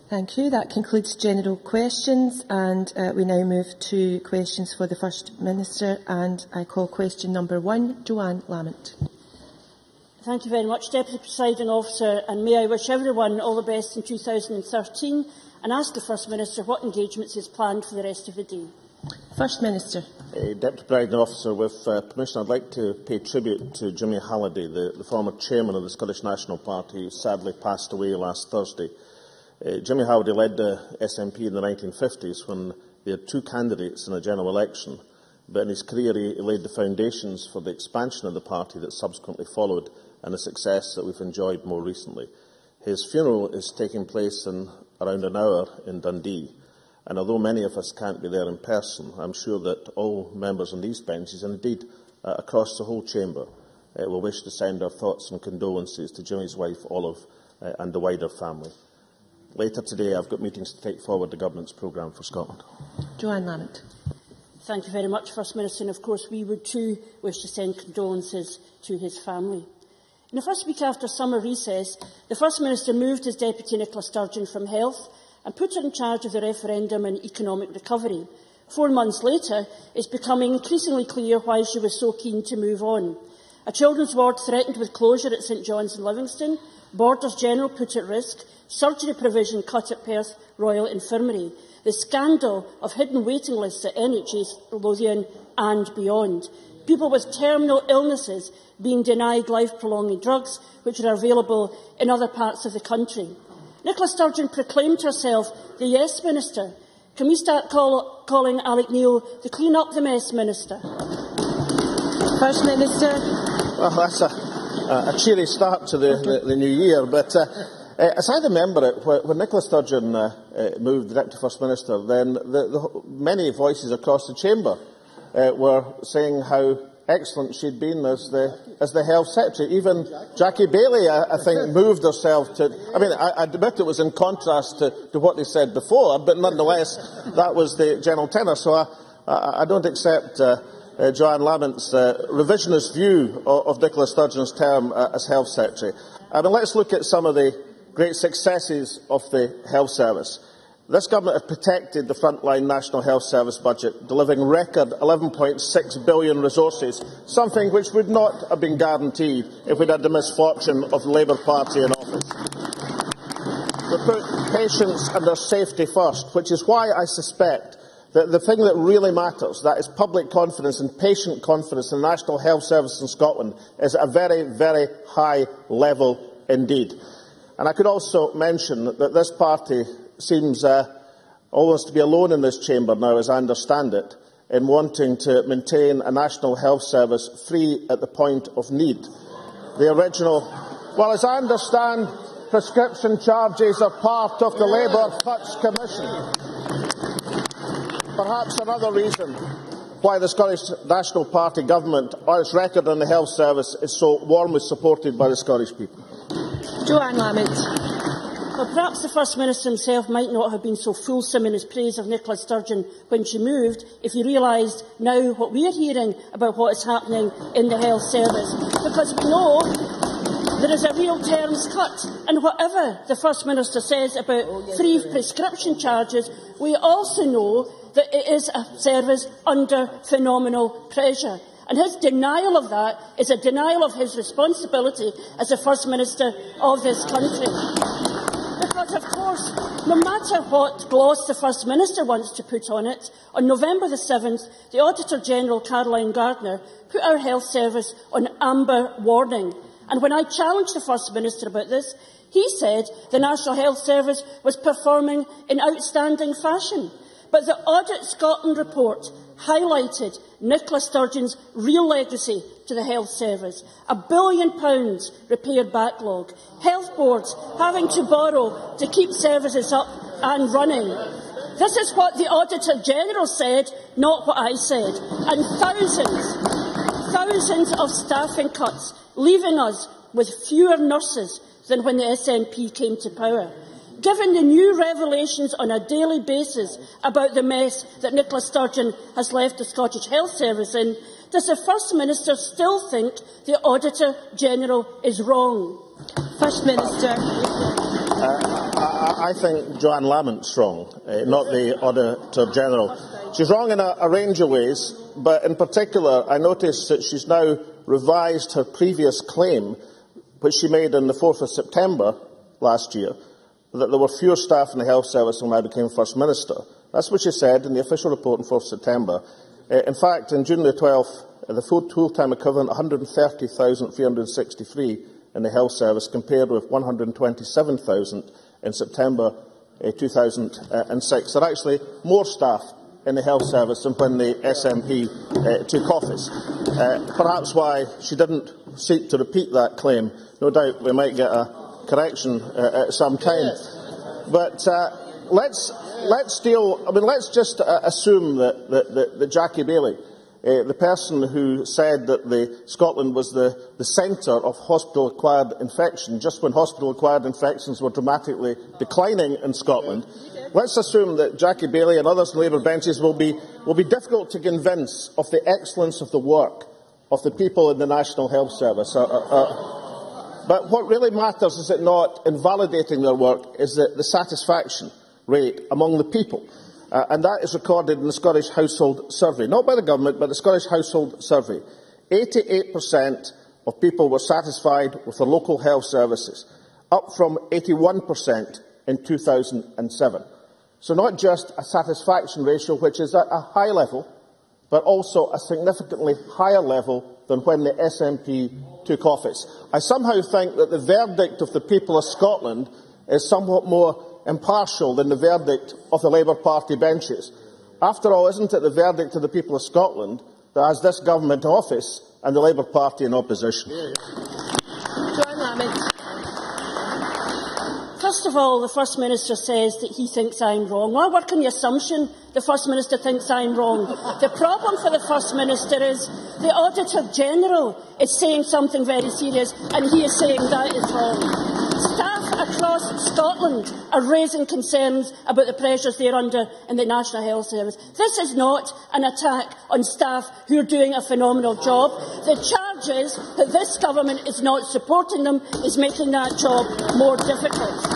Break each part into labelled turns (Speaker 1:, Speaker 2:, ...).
Speaker 1: Thank you. That concludes general questions, and we now move to questions for the First Minister, and I call question number 1, Joanne Lamont.
Speaker 2: Thank you very much, Deputy Presiding Officer, and may I wish everyone all the best in 2013 and ask the First Minister what engagements he has planned for the rest of the day. First Minister.
Speaker 3: Deputy Presiding Officer, with permission, I'd like to pay tribute to Jimmy Halliday, the former chairman of the Scottish National Party, who sadly passed away last Thursday. Jimmy Halliday led the SNP in the 1950s when they had 2 candidates in a general election, but in his career he laid the foundations for the expansion of the party that subsequently followed and the success that we've enjoyed more recently. His funeral is taking place in around an hour in Dundee, and although many of us can't be there in person, I'm sure that all members on these benches, and indeed across the whole chamber, will wish to send our thoughts and condolences to Jimmy's wife Olive and the wider family. Later today, I've got meetings to take forward the Government's programme for Scotland.
Speaker 1: Joanne Lamont.
Speaker 2: Thank you very much, First Minister. And of course, we would too wish to send condolences to his family. In the first week after summer recess, the First Minister moved his Deputy Nicola Sturgeon from Health and put her in charge of the referendum and economic recovery. 4 months later, it's becoming increasingly clear why she was so keen to move on. A children's ward threatened with closure at St John's in Livingston, Borders General put at risk, surgery provision cut at Perth Royal Infirmary, the scandal of hidden waiting lists at NHS Lothian and beyond, people with terminal illnesses being denied life-prolonging drugs which are available in other parts of the country. Nicola Sturgeon proclaimed herself the Yes Minister. Can we start calling Alec Neil the Clean Up the Mess Minister?
Speaker 1: First Minister.
Speaker 3: Well, that's a cheery start to the new year, but as I remember it, when Nicola Sturgeon moved the Deputy First Minister, then many voices across the chamber were saying how excellent she'd been as the Health Secretary. Even Jackie Bailey, I think, moved herself to... I mean, I admit it was in contrast to what they said before, but nonetheless, that was the general tenor. So I don't accept Joanne Lamont's revisionist view of Nicola Sturgeon's term as Health Secretary. I mean, let's look at some of the great successes of the Health Service. This Government has protected the frontline National Health Service budget, delivering record £11.6 billion resources, something which would not have been guaranteed if we'd had the misfortune of the Labour Party in office. We put patients and their safety first, which is why I suspect that the thing that really matters, that is public confidence and patient confidence in the National Health Service in Scotland, is at a very, very high level indeed. And I could also mention that this party seems almost to be alone in this chamber now, as I understand it, in wanting to maintain a National Health Service free at the point of need. The original... Well, as I understand, prescription charges are part of the Labour Cuts Commission. Perhaps another reason why the Scottish National Party government, on its record on the health service, is so warmly supported by the Scottish people.
Speaker 1: Joanne Lamont.
Speaker 2: Well, perhaps the First Minister himself might not have been so fulsome in his praise of Nicola Sturgeon when she moved, if he realised now what we are hearing about what is happening in the health service. Because we know there is a real terms cut, and whatever the First Minister says about free prescription charges, we also know that it is a service under phenomenal pressure. And his denial of that is a denial of his responsibility as the First Minister of this country. Because, of course, no matter what gloss the First Minister wants to put on it, on November the 7th, the Auditor-General, Caroline Gardner, put our health service on amber warning. And when I challenged the First Minister about this, he said the National Health Service was performing in outstanding fashion. But the Audit Scotland report highlighted Nicola Sturgeon's real legacy to the health service, £1 billion repair backlog, health boards having to borrow to keep services up and running. This is what the Auditor-General said, not what I said. And thousands of staffing cuts, leaving us with fewer nurses than when the SNP came to power. Given the new revelations on a daily basis about the mess that Nicola Sturgeon has left the Scottish Health Service in, does the First Minister still think the Auditor-General is wrong?
Speaker 1: First Minister.
Speaker 3: I think Joanne Lamont's wrong, not the Auditor General. She's wrong in a range of ways, but in particular, I notice that she's now revised her previous claim, which she made on the 4th of September last year, that there were fewer staff in the health service when I became First Minister. That's what she said in the official report on 4th September. In fact, on June the 12th, the full-time equivalent 130,363 in the health service, compared with 127,000 in September 2006. There are actually more staff in the health service than when the SNP took office. Perhaps why she didn't seek to repeat that claim. No doubt we might get a correction at some time. But let's deal. I mean, let's just assume that Jackie Baillie, the person who said that Scotland was the centre of hospital-acquired infection, just when hospital-acquired infections were dramatically declining in Scotland. Let's assume that Jackie Baillie and others in Labour benches will be difficult to convince of the excellence of the work of the people in the National Health Service. But what really matters, is it not, in validating their work, is the satisfaction rate among the people. And that is recorded in the Scottish Household Survey, not by the Government, but the Scottish Household Survey. 88% of people were satisfied with their local health services, up from 81% in 2007. So not just a satisfaction ratio, which is at a high level, but also a significantly higher level than when the SNP took office. I somehow think that the verdict of the people of Scotland is somewhat more impartial than the verdict of the Labour Party benches. After all, isn't it the verdict of the people of Scotland that has this government in office and the Labour Party in opposition?
Speaker 2: First of all, the First Minister says that he thinks I'm wrong. Well, I work on the assumption the First Minister thinks I'm wrong. The problem for the First Minister is the Auditor General is saying something very serious, and he is saying that is wrong. Staff across Scotland are raising concerns about the pressures they are under in the National Health Service. This is not an attack on staff who are doing a phenomenal job. The charge is that this government is not supporting them, is making that job more difficult.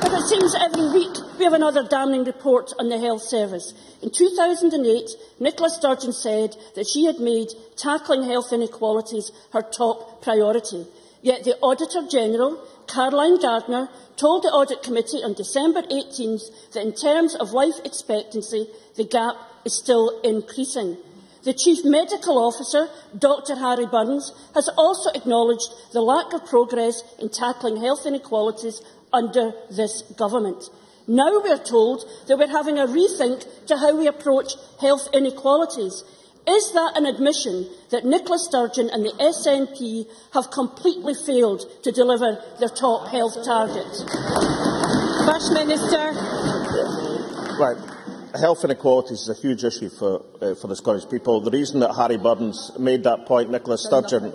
Speaker 2: But it seems every week we have another damning report on the health service. In 2008, Nicola Sturgeon said that she had made tackling health inequalities her top priority. Yet the Auditor General, Caroline Gardner, told the Audit Committee on December 18th that in terms of life expectancy, the gap is still increasing. The Chief Medical Officer, Dr Harry Burns, has also acknowledged the lack of progress in tackling health inequalities under this government. Now we are told that we are having a rethink to how we approach health inequalities. Is that an admission that Nicola Sturgeon and the SNP have completely failed to deliver their top health targets?
Speaker 1: First Minister.
Speaker 3: Right. Health inequalities is a huge issue for the Scottish people. The reason that Harry Burns made that point, Nicola Sturgeon,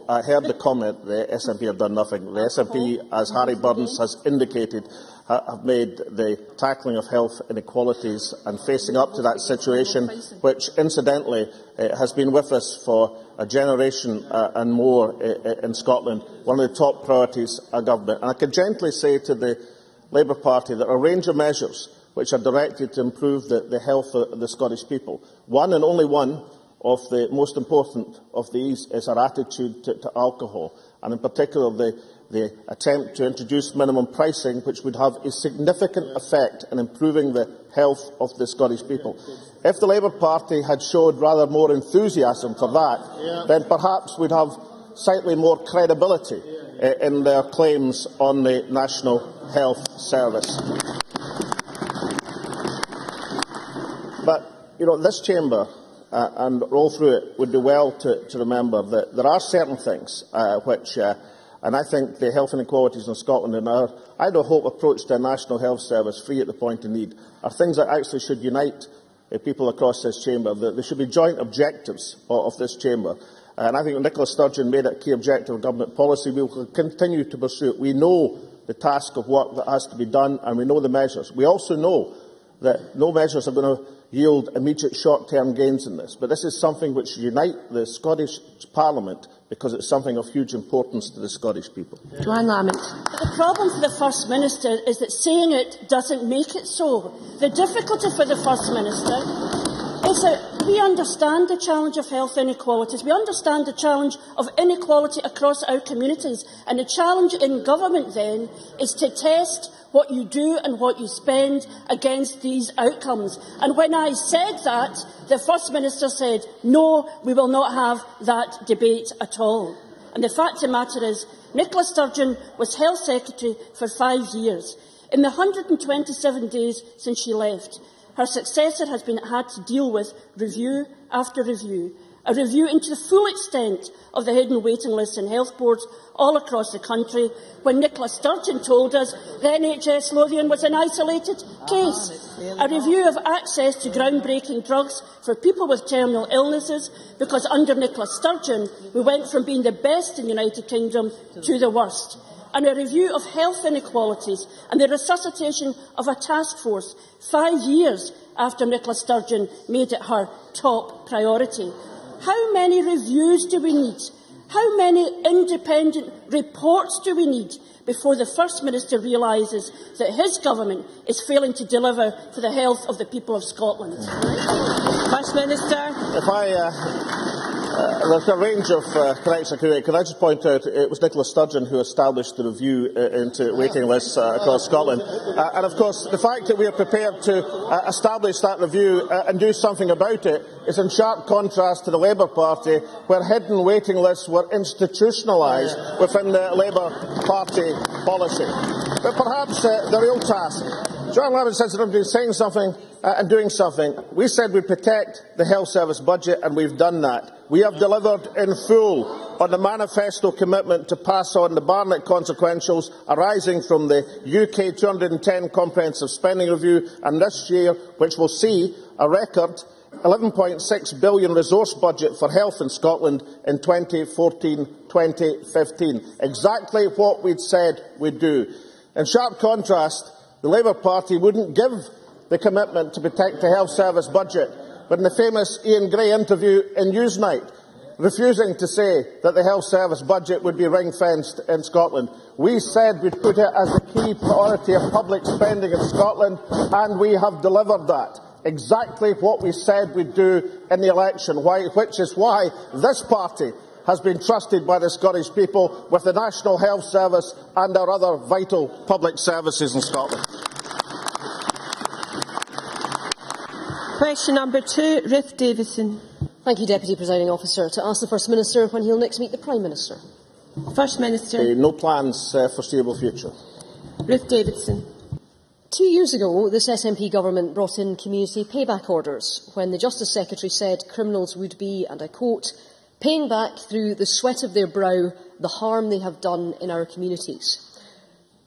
Speaker 3: I heard the comment, the SNP have done nothing. The SNP, as Harry Burns has indicated, have made the tackling of health inequalities and facing up to that situation, which incidentally has been with us for a generation and more in Scotland, one of the top priorities of government. And I could gently say to the Labour Party that a range of measures which are directed to improve the health of the Scottish people. One and only one of the most important of these is our attitude to alcohol, and in particular the attempt to introduce minimum pricing, which would have a significant effect in improving the health of the Scottish people. If the Labour Party had showed rather more enthusiasm for that, then perhaps we'd have slightly more credibility in their claims on the National Health Service. But, this chamber and all through it would do well to remember that there are certain things which, and I think the health inequalities in Scotland and our, I do hope, approach to a National Health Service free at the point of need, are things that actually should unite people across this chamber. There should be joint objectives of this chamber. And I think Nicola Sturgeon made it a key objective of government policy. We will continue to pursue it. We know the task of work that has to be done, and we know the measures. We also know that no measures are going to yield immediate short-term gains in this, but this is something which should unite the Scottish Parliament because it's something of huge importance to the Scottish people.
Speaker 1: Joanne Lamont.
Speaker 2: The problem for the First Minister is that saying it doesn't make it so. The difficulty for the First Minister is that we understand the challenge of health inequalities. We understand the challenge of inequality across our communities. And the challenge in government then is to test what you do and what you spend against these outcomes. And when I said that, the First Minister said, no, we will not have that debate at all. And the fact of the matter is, Nicola Sturgeon was Health Secretary for 5 years. In the 127 days since she left, her successor has had to deal with review after review, a review into the full extent of the hidden waiting lists in health boards all across the country, when Nicola Sturgeon told us the NHS Lothian was an isolated case. A review of access to groundbreaking drugs for people with terminal illnesses, because under Nicola Sturgeon we went from being the best in the United Kingdom to the worst. And a review of health inequalities and the resuscitation of a task force 5 years after Nicola Sturgeon made it her top priority. How many reviews do we need? How many independent reports do we need before the First Minister realises that his government is failing to deliver for the health of the people of Scotland?
Speaker 1: First Minister.
Speaker 3: There's a range of corrections. Can I just point out it was Nicola Sturgeon who established the review into waiting lists across Scotland. And of course, the fact that we are prepared to establish that review and do something about it is in sharp contrast to the Labour Party, where hidden waiting lists were institutionalised within the Labour Party policy. But perhaps the real task. Joanne Lamont says that I've been saying something and doing something. We said we'd protect the health service budget, and we've done that. We have delivered in full on the manifesto commitment to pass on the Barnett consequentials arising from the UK 210 Comprehensive Spending Review, and this year, which will see a record £11.6 billion resource budget for health in Scotland in 2014-2015. Exactly what we'd said we'd do. In sharp contrast, the Labour Party wouldn't give the commitment to protect the health service budget, but in the famous Ian Gray interview in Newsnight, refusing to say that the health service budget would be ring-fenced in Scotland. We said we'd put it as a key priority of public spending in Scotland, and we have delivered that. Exactly what we said we'd do in the election, which is why this party has been trusted by the Scottish people with the National Health Service and our other vital public services in Scotland.
Speaker 1: Question number 2, Ruth Davison.
Speaker 4: Thank you, Deputy Presiding Officer. To ask the First Minister when he will next meet the Prime Minister.
Speaker 1: First Minister.
Speaker 3: No plans for foreseeable future.
Speaker 1: Ruth Davidson.
Speaker 4: 2 years ago, this SNP government brought in community payback orders when the Justice Secretary said criminals would be, and I quote, paying back through the sweat of their brow the harm they have done in our communities.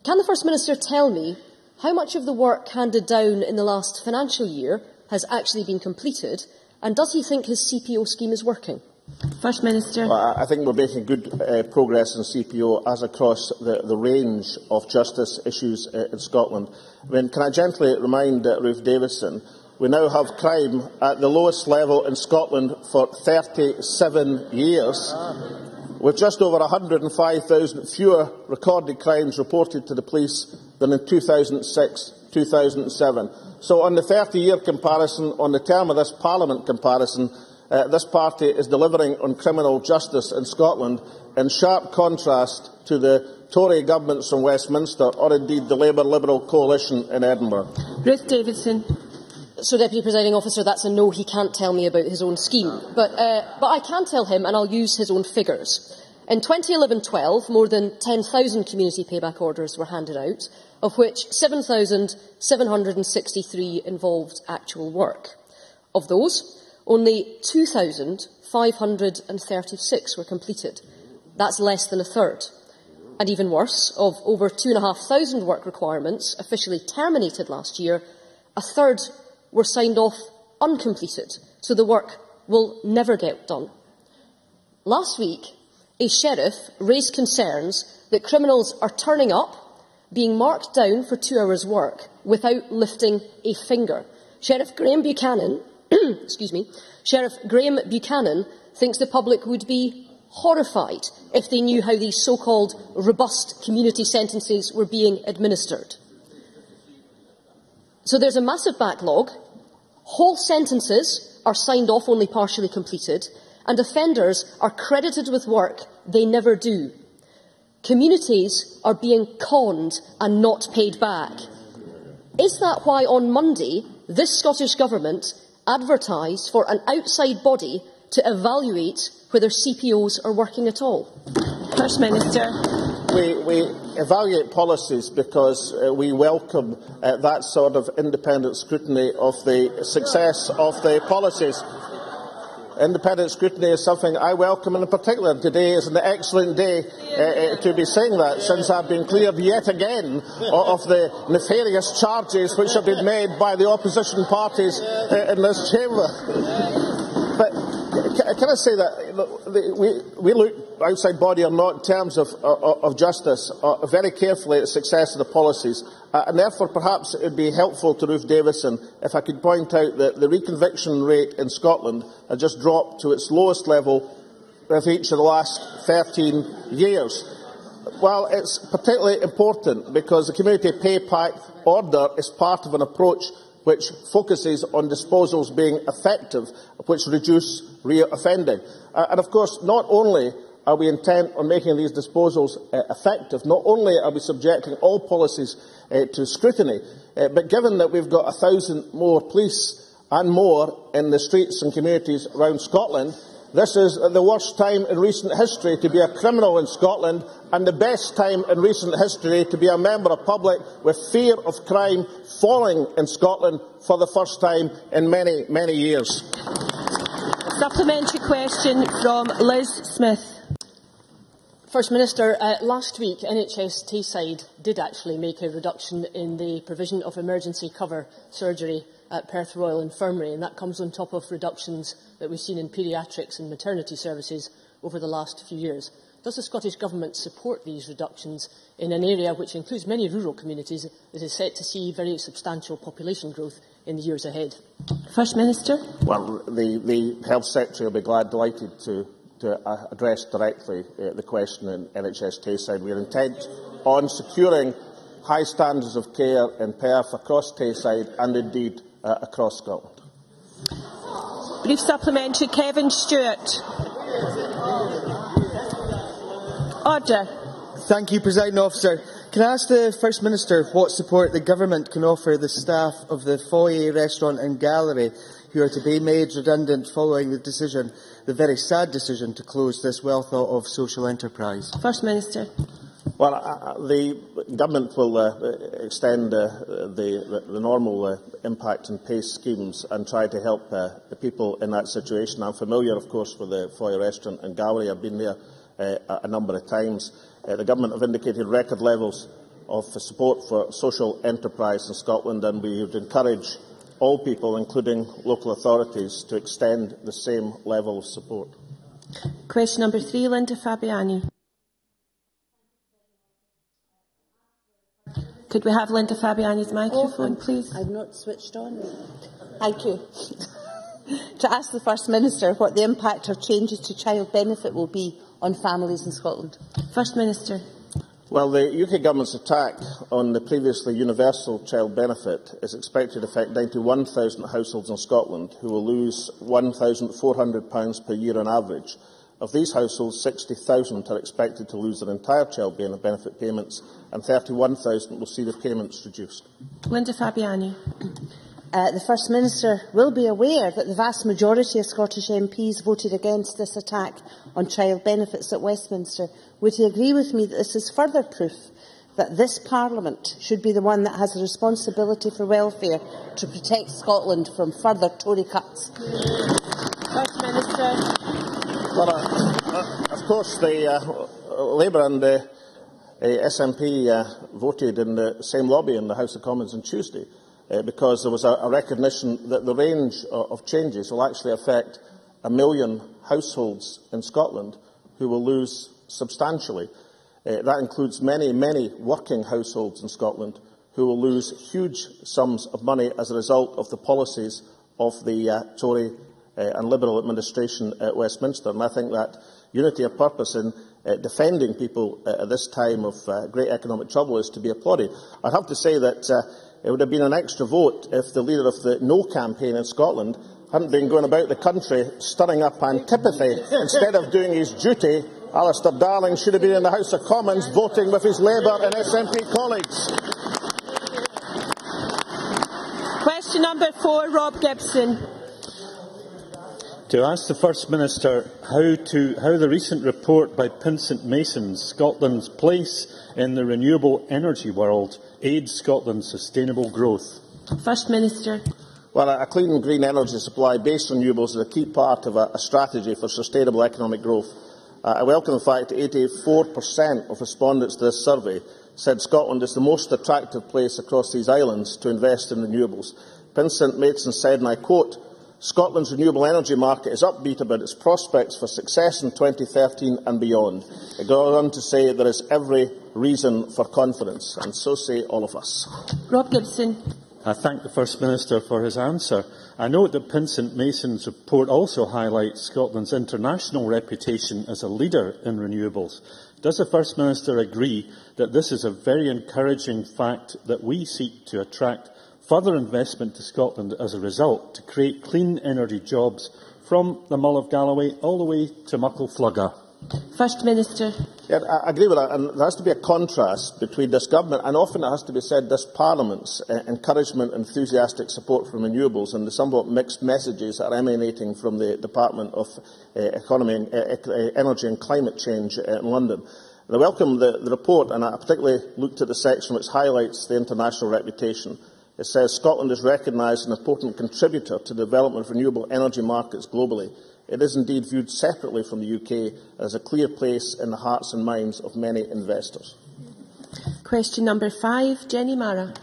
Speaker 4: Can the First Minister tell me how much of the work handed down in the last financial year has actually been completed, and does he think his CPO scheme is working?
Speaker 1: First Minister.
Speaker 3: I think we're making good progress in CPO as across the range of justice issues in Scotland. Can I gently remind Ruth Davison, we now have crime at the lowest level in Scotland for 37 years, with just over 105,000 fewer recorded crimes reported to the police than in 2006-2007. So on the 30-year comparison, on the term of this Parliament comparison, this party is delivering on criminal justice in Scotland in sharp contrast to the Tory governments from Westminster, or indeed the Labour-Liberal coalition in Edinburgh.
Speaker 1: Ruth Davidson.
Speaker 4: So, Deputy Presiding Officer, that's a no, he can't tell me about his own scheme. But I can tell him, and I'll use his own figures. In 2011-12, more than 10,000 community payback orders were handed out, of which 7,763 involved actual work. Of those, only 2,536 were completed. That's less than a third. And even worse, of over 2,500 work requirements officially terminated last year, a third were signed off uncompleted, so the work will never get done. Last week, a sheriff raised concerns that criminals are turning up, being marked down for 2 hours' work without lifting a finger. Sheriff Graham Buchanan Sheriff Graham Buchanan thinks the public would be horrified if they knew how these so-called robust community sentences were being administered. So there's a massive backlog, whole sentences are signed off only partially completed, and offenders are credited with work they never do. Communities are being conned and not paid back. Is that why on Monday this Scottish Government advertised for an outside body to evaluate whether CPOs are working at all?
Speaker 1: First Minister.
Speaker 3: We evaluate policies because we welcome that sort of independent scrutiny of the success of the policies. Independent scrutiny is something I welcome, and in particular today is an excellent day to be saying that, since I've been cleared yet again of the nefarious charges which have been made by the opposition parties in this chamber. But can I say that we look outside body or not in terms of justice very carefully at the success of the policies, and therefore perhaps it would be helpful to Ruth Davison if I could point out that the reconviction rate in Scotland has just dropped to its lowest level of each of the last 13 years. Well, it's particularly important because the Community Pay Pact order is part of an approach which focuses on disposals being effective, which reduce re-offending. And of course, not only are we intent on making these disposals effective, not only are we subjecting all policies to scrutiny, but given that we've got 1,000 more police and more in the streets and communities around Scotland, this is the worst time in recent history to be a criminal in Scotland, and the best time in recent history to be a member of public with fear of crime falling in Scotland for the first time in many, many years.
Speaker 1: Supplementary question from Liz Smith.
Speaker 4: First Minister, last week NHS Tayside did actually make a reduction in the provision of emergency cover surgery at Perth Royal Infirmary, and that comes on top of reductions that we've seen in paediatrics and maternity services over the last few years. Does the Scottish Government support these reductions in an area which includes many rural communities that is set to see very substantial population growth in the years ahead?
Speaker 1: First Minister.
Speaker 3: Well, the Health Secretary will be delighted to address directly the question in NHS Tayside. We are intent on securing high standards of care in Perth, across Tayside and indeed across Scotland.
Speaker 1: Brief supplementary. Kevin Stewart. Order.
Speaker 5: Thank you, Presiding Officer. Can I ask the First Minister what support the Government can offer the staff of the Foyer restaurant and gallery who are to be made redundant following the decision, the very sad decision, to close this well thought of social enterprise?
Speaker 1: First Minister.
Speaker 3: Well, the Government will extend the normal impact and pay schemes and try to help the people in that situation. I'm familiar, of course, with the Foyer restaurant and gallery. I've been there a number of times. The Government have indicated record levels of support for social enterprise in Scotland, and we would encourage all people, including local authorities, to extend the same level of support.
Speaker 1: Question number 3, Linda Fabiani. Could we have Linda Fabiani's microphone, please?
Speaker 6: I've not switched on. Thank you. To ask the First Minister what the impact of changes to child benefit will be on families in Scotland.
Speaker 1: First Minister.
Speaker 3: Well, the UK Government's attack on the previously universal child benefit is expected to affect 91,000 households in Scotland, who will lose £1,400 per year on average. Of these households, 60,000 are expected to lose their entire child benefit payments, and 31,000 will see their payments reduced.
Speaker 1: Linda Fabiani.
Speaker 6: The First Minister will be aware that the vast majority of Scottish MPs voted against this attack on child benefits at Westminster. Would he agree with me that this is further proof that this Parliament should be the one that has the responsibility for welfare to protect Scotland from further Tory cuts?
Speaker 1: First Minister.
Speaker 3: Well, of course, the Labour and the SNP voted in the same lobby in the House of Commons on Tuesday, because there was a recognition that the range of changes will actually affect 1 million households in Scotland who will lose substantially. That includes many, many working households in Scotland who will lose huge sums of money as a result of the policies of the Tory and Liberal administration at Westminster. And I think that unity of purpose in defending people at this time of great economic trouble is to be applauded. I'd have to say that it would have been an extra vote if the leader of the No campaign in Scotland hadn't been going about the country stirring up antipathy instead of doing his duty. Alistair Darling should have been in the House of Commons voting with his Labour and SNP colleagues.
Speaker 1: Question number 4, Rob Gibson.
Speaker 7: To ask the First Minister how the recent report by Pinsent Masons, Scotland's place in the renewable energy world, aids Scotland's sustainable growth. First Minister.
Speaker 3: Well, a clean and green energy supply based on renewables is a key part of a strategy for sustainable economic growth. I welcome the fact that 84% of respondents to this survey said Scotland is the most attractive place across these islands to invest in renewables. Pinsent Mason said, and I quote, "Scotland's renewable energy market is upbeat about its prospects for success in 2013 and beyond." It goes on to say there is every reason for confidence, and so say all of us.
Speaker 1: Rob Gibson.
Speaker 7: I thank the First Minister for his answer. I note that Pinsent Mason's report also highlights Scotland's international reputation as a leader in renewables. Does the First Minister agree that this is a very encouraging fact that we seek to attract further investment to Scotland as a result to create clean energy jobs from the Mull of Galloway all the way to Muckleflugga?
Speaker 1: First Minister.
Speaker 3: Yeah, I agree with that, and there has to be a contrast between this government and often it has to be said this Parliament's encouragement and enthusiastic support for renewables and the somewhat mixed messages that are emanating from the Department of Economy, Energy and Climate Change in London. And I welcome the report, and I particularly looked at the section which highlights the international reputation. It says Scotland is recognised as an important contributor to the development of renewable energy markets globally. It is indeed viewed separately from the UK as a clear place in the hearts and minds of many investors.
Speaker 1: Question number 5, Jenny Mara.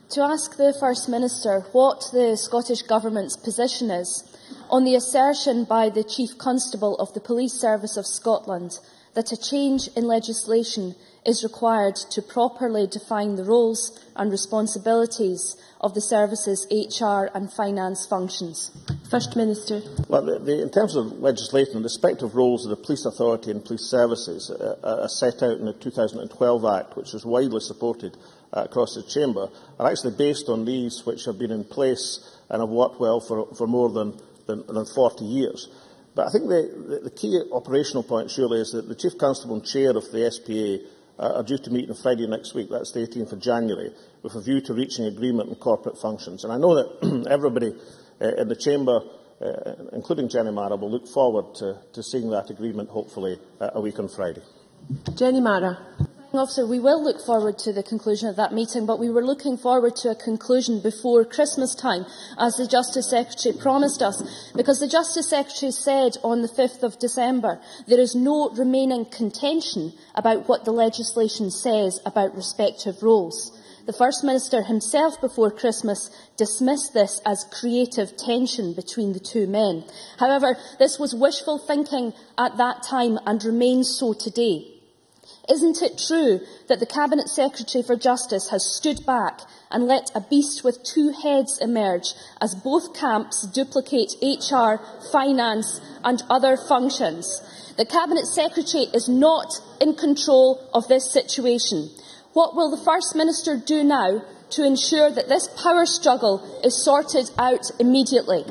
Speaker 8: To ask the First Minister what the Scottish Government's position is on the assertion by the Chief Constable of the Police Service of Scotland that a change in legislation is required to properly define the roles and responsibilities of the service's HR and finance functions. First Minister.
Speaker 3: Well, in terms of legislation, the respective roles of the police authority and police services are set out in the 2012 Act, which is widely supported across the Chamber, are actually based on these which have been in place and have worked well for more than 40 years. But I think the key operational point surely is that the Chief Constable and Chair of the SPA are due to meet on Friday next week, that's the 18th of January, with a view to reaching agreement on corporate functions. And I know that everybody in the Chamber, including Jenny Mara, will look forward to seeing that agreement, hopefully, a week on Friday.
Speaker 1: Jenny Mara.
Speaker 8: Officer, we will look forward to the conclusion of that meeting, but we were looking forward to a conclusion before Christmas time, as the Justice Secretary promised us, because the Justice Secretary said on the 5th of December there is no remaining contention about what the legislation says about respective roles. The First Minister himself before Christmas dismissed this as creative tension between the two men. However, this was wishful thinking at that time and remains so today. Isn't it true that the Cabinet Secretary for Justice has stood back and let a beast with two heads emerge as both camps duplicate HR, finance and other functions? The Cabinet Secretary is not in control of this situation. What will the First Minister do now to ensure that this power struggle is sorted out immediately?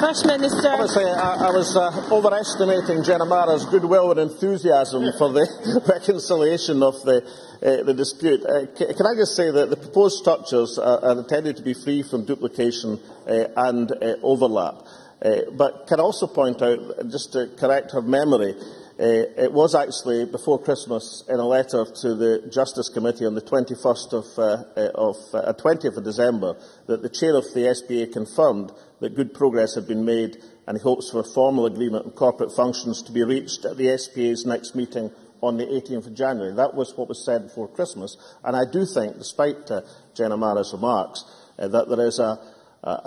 Speaker 1: First Minister.
Speaker 3: Obviously, I was overestimating Jenny Mara's goodwill and enthusiasm for the reconciliation of the dispute. Can I just say that the proposed structures are intended to be free from duplication and overlap. But can I also point out, just to correct her memory, it was actually before Christmas in a letter to the Justice Committee on the 20th of December that the Chair of the SPA confirmed that good progress had been made and he hopes for a formal agreement on corporate functions to be reached at the SPA's next meeting on the 18th of January. That was what was said before Christmas. And I do think, despite Jenny Mara's remarks, that there is a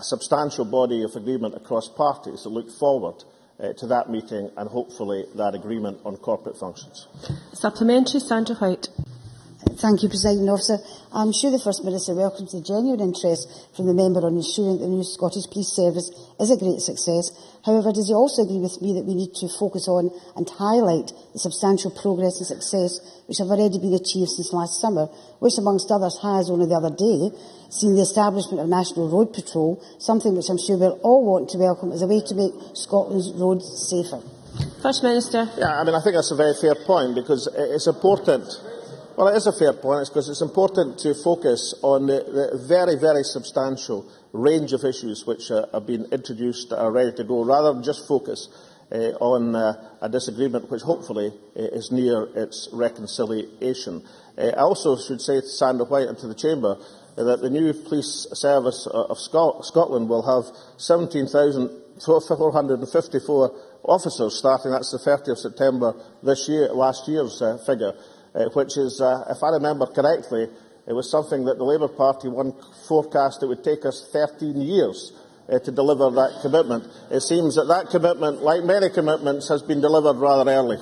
Speaker 3: substantial body of agreement across parties that look forward to that meeting and hopefully that agreement on corporate functions.
Speaker 1: Supplementary, Sandra White.
Speaker 6: Thank you, Presiding Officer. I am sure the First Minister welcomes the genuine interest from the member on ensuring that the new Scottish Police Service is a great success. However, does he also agree with me that we need to focus on and highlight the substantial progress and success which have already been achieved since last summer, which, amongst others, has, only the other day, seen the establishment of National Road Patrol, something which I am sure we will all want to welcome as a way to make Scotland's roads safer?
Speaker 1: First Minister.
Speaker 3: Yeah, I think that's a very fair point, because it's important. Well, it is a fair point, because it's important to focus on the very, very substantial range of issues which have been introduced that are ready to go, rather than just focus on a disagreement which hopefully is near its reconciliation. I also should say to Sandra White and to the Chamber that the new police service of Scotland will have 17,454 officers starting. That's the 30th of September last year's figure, which is, if I remember correctly, it was something that the Labour Party forecast it would take us 13 years to deliver that commitment. It seems that that commitment, like many commitments, has been delivered rather early.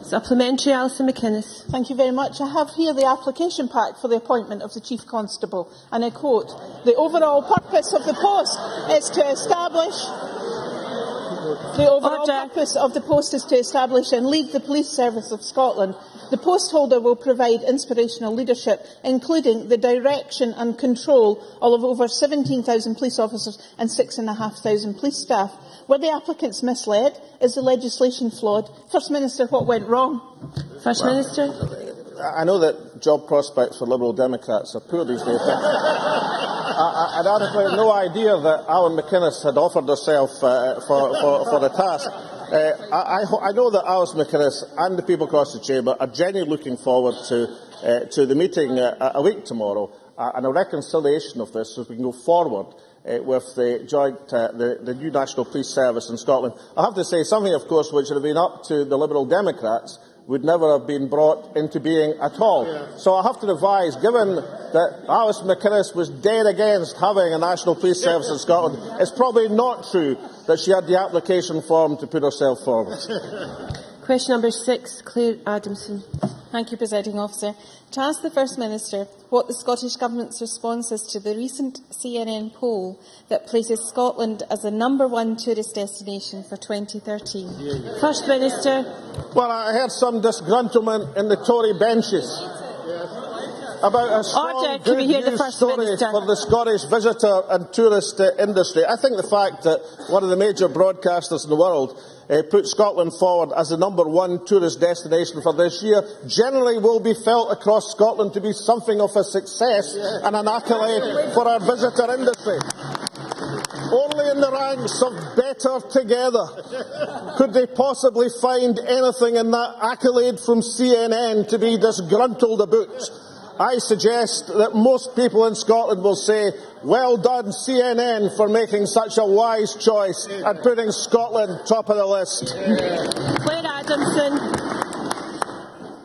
Speaker 1: Supplementary, Alison McInnes.
Speaker 9: Thank you very much. I have here the application pack for the appointment of the Chief Constable, and I quote, "The overall purpose of the post is to establish and lead the police service of Scotland. The post holder will provide inspirational leadership, including the direction and control of over 17,000 police officers and 6,500 police staff. Were the applicants misled? Is the legislation flawed? First Minister, what went wrong?"
Speaker 1: First Minister.
Speaker 3: I know that job prospects for Liberal Democrats are poor these days. I'd had no idea that Alan McInnes had offered herself for the task. I know that Alice McInnes and the people across the Chamber are genuinely looking forward to the meeting a week tomorrow and a reconciliation of this so we can go forward with the new National Police Service in Scotland. I have to say something, of course, which would have been up to the Liberal Democrats would never have been brought into being at all. So I have to advise, given that Alice McInnes was dead against having a National Police Service in Scotland, it's probably not true that she had the application form to put herself forward.
Speaker 1: Question number 6, Claire Adamson.
Speaker 10: Thank you, Presiding Officer. To ask the First Minister what the Scottish Government's response is to the recent CNN poll that places Scotland as the #1 tourist destination for 2013.
Speaker 1: First Minister.
Speaker 3: Well, I heard some disgruntlement in the Tory benches about a strong good news story for the Scottish visitor and tourist industry. I think the fact that one of the major broadcasters in the world put Scotland forward as the #1 tourist destination for this year generally will be felt across Scotland to be something of a success and an accolade for our visitor industry. Only in the ranks of Better Together could they possibly find anything in that accolade from CNN to be disgruntled about. I suggest that most people in Scotland will say, well done CNN for making such a wise choice and putting Scotland top of the list.
Speaker 1: Claire Adamson.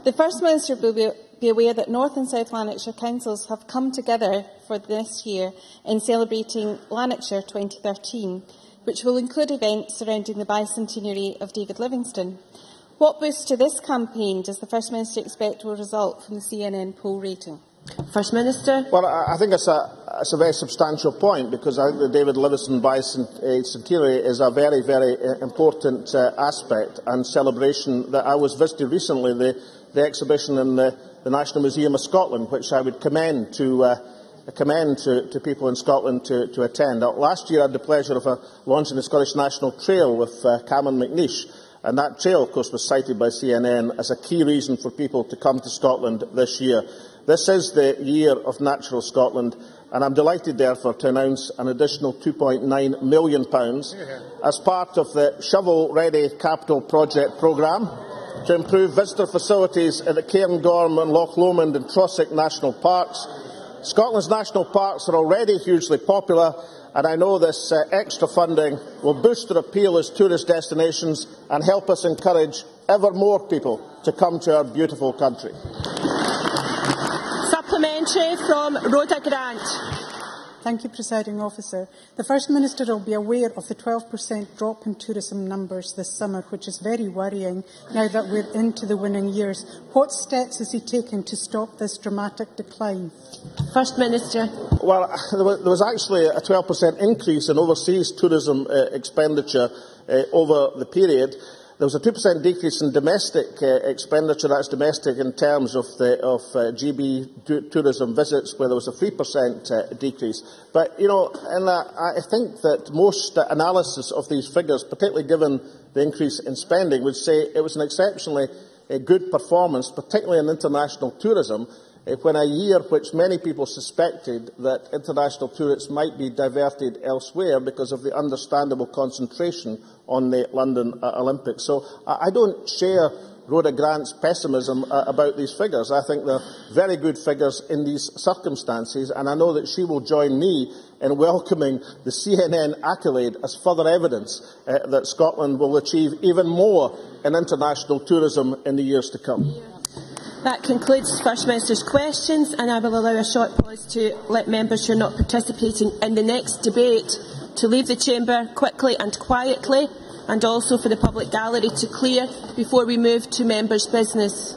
Speaker 10: The First Minister will be aware that North and South Lanarkshire councils have come together for this year in celebrating Lanarkshire 2013, which will include events surrounding the bicentenary of David Livingstone. What boost to this campaign does the First Minister expect will result from the CNN poll rating?
Speaker 1: First Minister.
Speaker 3: Well, I think it's a very substantial point, because I think the David Livingstone bicentenary is a very, very important aspect and celebration that I was visiting recently, the exhibition in the National Museum of Scotland, which I would commend to people in Scotland to attend. Last year I had the pleasure of launching the Scottish National Trail with Cameron McNeish. And that trail, of course, was cited by CNN as a key reason for people to come to Scotland this year. This is the year of Natural Scotland, and I'm delighted, therefore, to announce an additional £2.9 million as part of the Shovel Ready Capital Project programme to improve visitor facilities at the Cairngorm and Loch Lomond and Trossach National Parks. Scotland's national parks are already hugely popular, and I know this extra funding will boost their appeal as tourist destinations and help us encourage ever more people to come to our beautiful country.
Speaker 1: Supplementary from Rhoda Grant.
Speaker 11: Thank you, Presiding Officer. The First Minister will be aware of the 12% drop in tourism numbers this summer, which is very worrying now that we're into the winning years. What steps is he taking to stop this dramatic decline?
Speaker 1: First Minister.
Speaker 3: Well, there was actually a 12% increase in overseas tourism expenditure over the period. There was a 2% decrease in domestic expenditure, that's domestic in terms of GB tourism visits, where there was a 3% decrease. But, you know, I think that most analysis of these figures, particularly given the increase in spending, would say it was an exceptionally good performance, particularly in international tourism, when a year which many people suspected that international tourists might be diverted elsewhere because of the understandable concentration on the London Olympics. So I don't share Rhoda Grant's pessimism about these figures. I think they're very good figures in these circumstances, and I know that she will join me in welcoming the CNN accolade as further evidence that Scotland will achieve even more in international tourism in the years to come.
Speaker 1: That concludes the First Minister's questions, and I will allow a short pause to let members who are not participating in the next debate to leave the chamber quickly and quietly, and also for the public gallery to clear before we move to members' business.